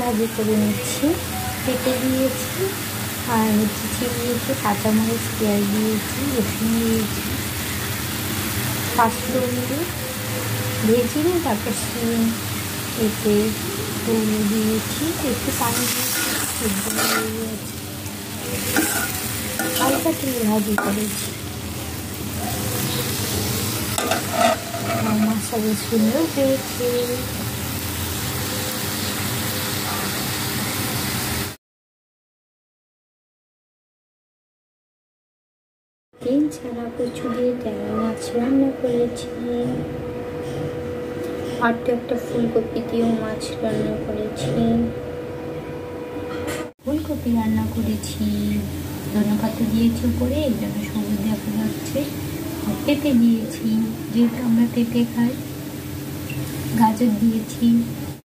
ভাজি করে নিচ্ছি। কেটে দিয়েছি আর হচ্ছে দিয়েছি কাঁচামরিচ, পেঁয়াজ দিয়েছি, রসুন দিয়েছি, পাঁচফোড়ন দিয়ে ভেজে নিয়ে তারপর শিম এতে দিয়েছি, একটু পানি দিয়েছি, হালকা তেল ভাজি করেছি। মশলা সুন্দর হয়েছে। ছাড়া কচু দিয়ে ট্যাংরা মাছ রান্না করেছি, আর তো একটা ফুলকপি দিয়েও মাছ রান্না করেছি। ফুলকপি রান্না করেছি, ধনেপাতা দিয়েছি উপরে, এই জন্য সবুজ দেখা যাচ্ছে। পেঁপে দিয়েছি, যেহেতু আমরা পেঁপে খাই। গাজর দিয়েছি,